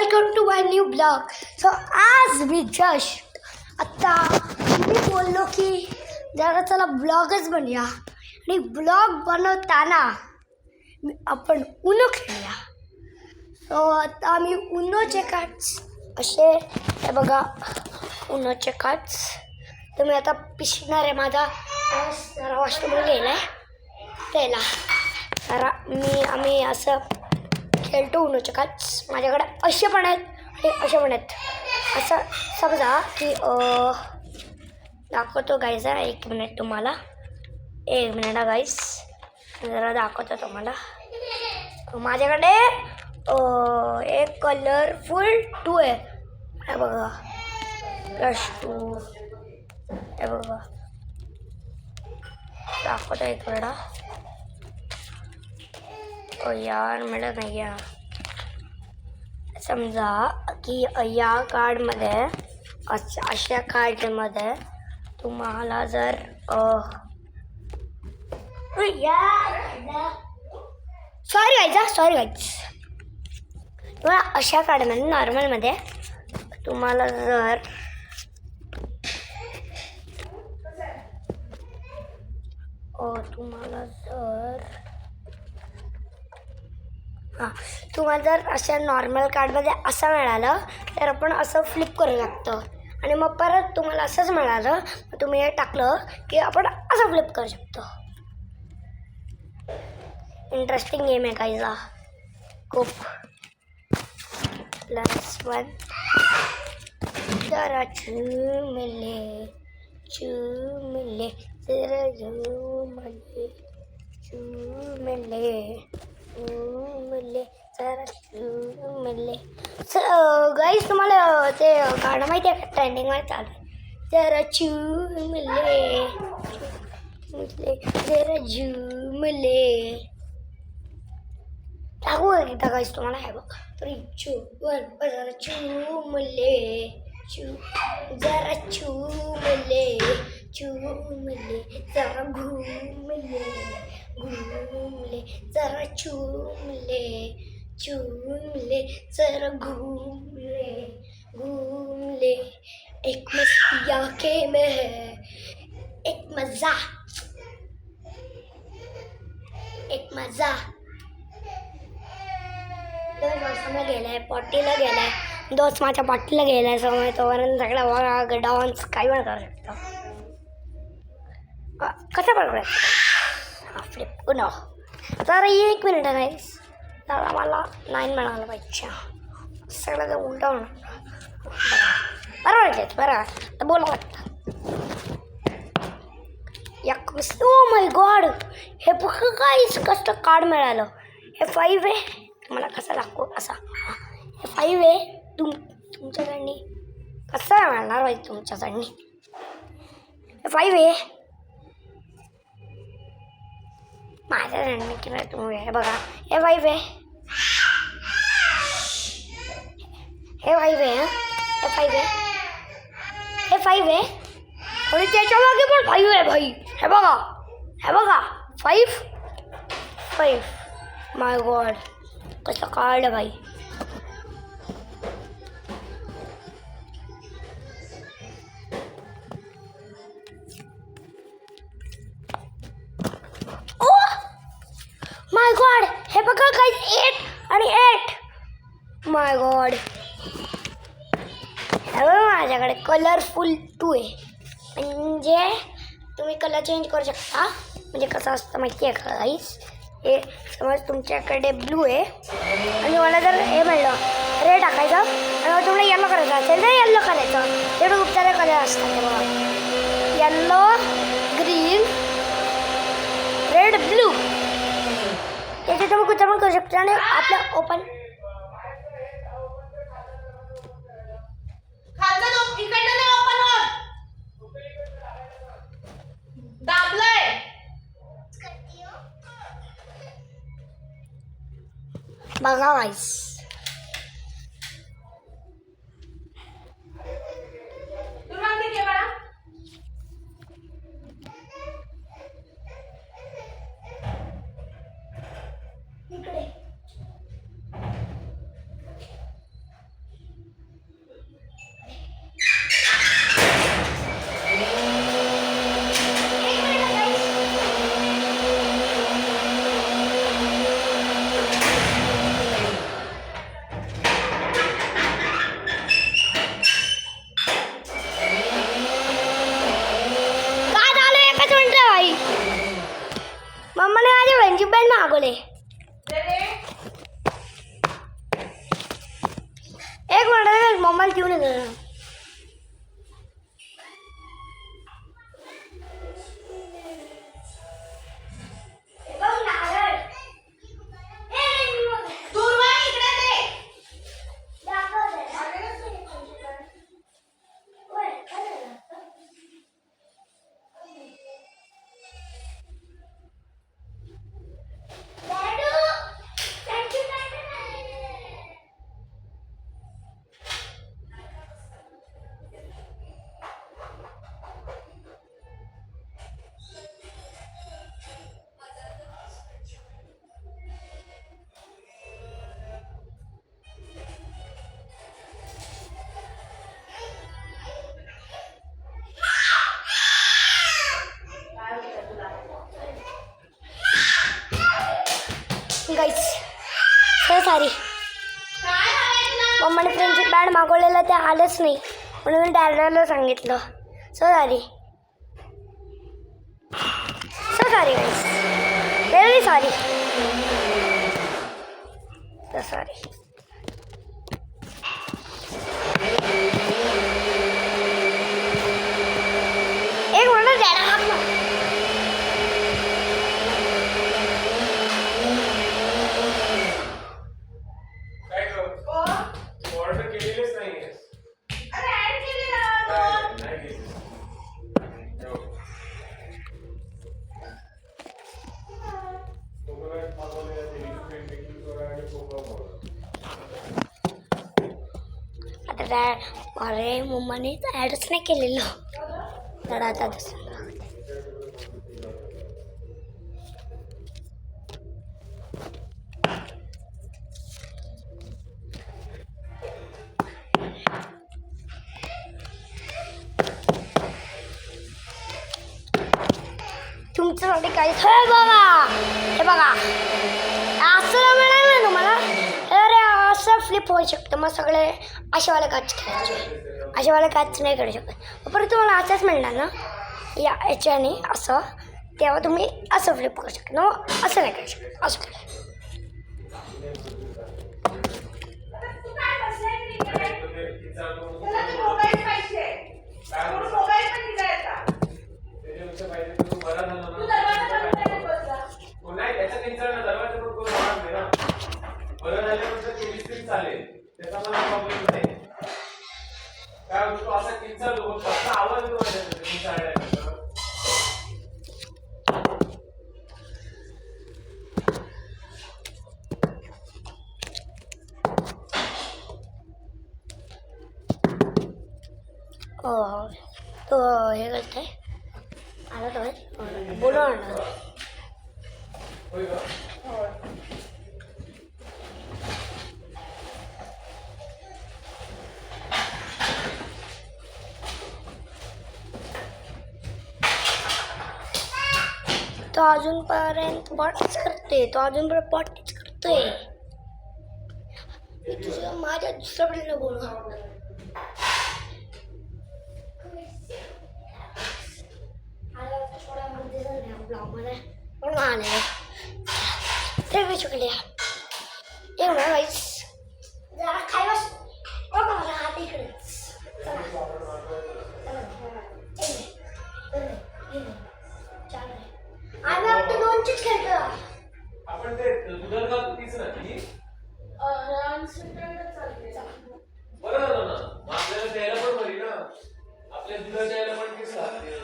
Welcome to my new blog. So आज मी just आत्ता मी बोललो की जरा चला ब्लॉगच बनूया आणि ब्लॉग बनवताना आपण उनो खेळूया. सो आता आम्ही उनोचे कार्ड्स असे हे बघा उनोचे कार्ड्स. तर मी आता पिशणार आहे माझा जरा वॉशरूमला गेला आहे त्याला जरा आम्ही असं खेळतो उनोचे कार्ड्स. माझ्याकडे असे पण आहेत आणि असे पण आहेत. असं समजा की दाखवतो गाईज. एक मिनिट तुम्हाला एक मिनिट गाईज जरा दाखवतो तुम्हाला. माझ्याकडे एक कलरफुल 2 आहे हे बघा +2 हे बघा दाखवतो एक वेळा. यार मिळत नाही आहे. समजा की या कार्डमध्ये अशा कार्डमध्ये तुम्हाला जर सॉरी गाईज तुम्हाला अशा कार्डमध्ये नॉर्मलमध्ये तुम्हाला जर तुम्हाला जर अशा नॉर्मल कार्डमध्ये असं मिळालं तर आपण असं फ्लिप करू शकतो आणि मग परत तुम्हाला असंच मिळालं मग तुम्ही हे टाकलं की आपण असं फ्लिप करू शकतो. इंटरेस्टिंग गेम आहे काहीचा खूप. +1 जरा चुमले जरा चुमले जरा चुमले. गाईज तुम्हाला ते गाणं माहिती आहे का ट्रेंडिंगमध्ये चालू आहे. जरा चुमले जरा झुमले टाकू एकदा गाईज तुम्हाला हे बघ. 3, 2, 1 जरा चुमले जरा चुमले जरा घुमले जरा चुमले जरा घुमले. एक मस्ती आंखें में है एक मजा गेलाय पॉटीला गेलाय दोस्त माझ्या पॉटीला गेलाय समोर तोपर्यंत सगळा वाघ डान्स काही पण करू शकतो. कसं पण करायचं फ्लिप उनो. तर 1 मिनिट नाही तर मला 9 मिळालं पाहिजे. सगळं जर उलटा होणार बरोबर तर बोला वाटतं. ओ माय गॉड हे बघा काहीच कसं कार्ड मिळालं. हे 5 आहे. मला कसं दाखवू असा हे 5 आहे. तुमच्याकडनी कसं मिळणार पाहिजे तुमच्याकडनी हे 5 आहे माझ्याकडनी की नाही. तुम्ही हे बघा हे 5 आहे हे 5 आहे हे 5 आहे हे 5 आहे आणि त्याच्या मागे पण 5 आहे भाई. हे बघा 5 माय गॉड कसं काढलं भाई. ओ माय गॉड हे बघा काही 8 आणि 8 माय गॉड. हे बघा माझ्याकडे कलरफुल 2 आहे म्हणजे तुम्ही कलर चेंज करू शकता. म्हणजे कसं असतं माहिती आहे का गाईस. हे समज तुमच्याकडे ब्लू आहे आणि मला जर हे मिळलं रेड टाकायचं आणि तुम्हाला येल्लो करायचं असेल तर येल्लो करायचं. तेवढं खूप सारे कलर असतात ते बघा येल्लो ग्रीन रेड ब्लू त्याचे तुम्ही कुठं पण करू शकता. आणि आपलं ओपन बघा गाईस. मम्माला ठेवून येतो. Guys so sorry, मम्माने friendship band मागवलेला ते आलंच नाही म्हणून मी डॅडला सांगितलं. सो सॉरी गाईस, व्हेरी सॉरी. सॉरी. एक म्हणून डॅडा अरे मम्माने ॲडच नाही केलेलं. तर आता तुमच्यासाठी काही हे बघा असं मिळालं ना तुम्हाला. अरे असं फ्लिप होऊ शकतं. मग सगळे अशावाले काच खेळायचे, अशावाले काच नाही खेळू शकत. परत तुम्हाला असंच मिळणार ना याच्याने असं, तेव्हा तुम्ही असं फ्लिप करू शकता. मग असं नाही करू शकत. असं खेळ तो हे करतोय. आला तो बोलू आणला. तो अजूनपर्यंत पॉटीच करतोय. तुझं माझ्या दुसऱ्याकडे बोलू. ब्लॉगमध्ये पण आले ते चुकले. एवढं वाईस जरा खाय बस. मला हात इकडेच आम्ही आपल्या दोनचीच खेळतो. आपण ते दुधार गाव तीच ना ती बरं झालं ना. आपल्याला द्यायला पण बरी ना. आपल्या दुधार द्यायला पण तीच लागते.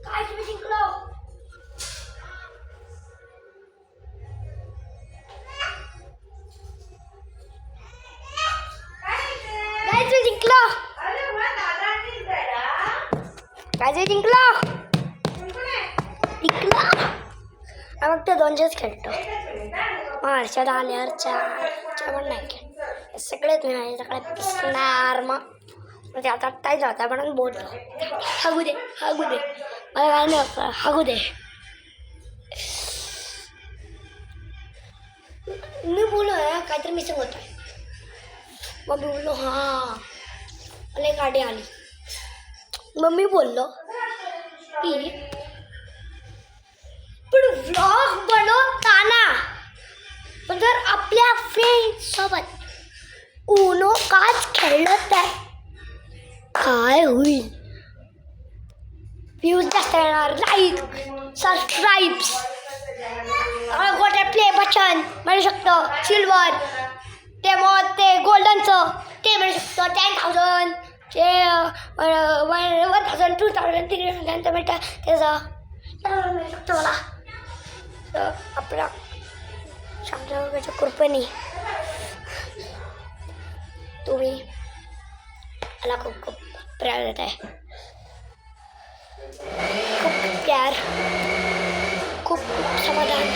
काय तुम्ही जिंकलो. फक्त दोनचेच खेळतो. हर्षद आल्यावर चार पण नाही खेळ. सगळेच मी सगळे पिसणार. मग ते आता काय जाता पण बोलतो. हागू दे मला काय नाही. हागू दे. मी बोललो काहीतरी मिसिंग होतं. मग मी बोललो हां मला एक गाडी आली. मग मी बोललो की पण व्लॉग बनवताना पण जर आपल्या फ्रेंड्ससोबत उनो काच खेळलं तर काय होईल? व्ह्यूज जास्त येणार, लाईक, सबस्क्राईब्स, गोटे प्ले बटन म्हणू शकतो, सिल्वर, ते मग ते गोल्डनचं ते म्हणू शकतो, 10,000 ते 1,000 2,000 3,000 मिळतं त्याचं म्हणू शकतो मला. तर आपल्या शांतच्या कृपेने तुम्ही मला खूप खूप प्यार देत आहे, खूप प्यार, खूप खूप समाधान,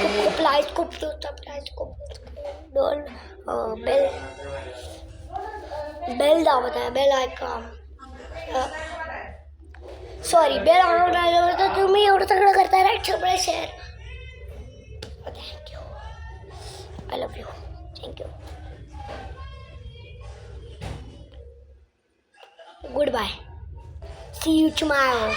खूप खूप लाईक, खूप सबस्क्राईब, खूप दोन बेल दाबत आहे, bell icon, sorry bell on राहिल्यावर तर तुम्ही एवढं सगळं करताय राईट, सगळे share. Thank you, I love you, thank you, good bye, see you tomorrow.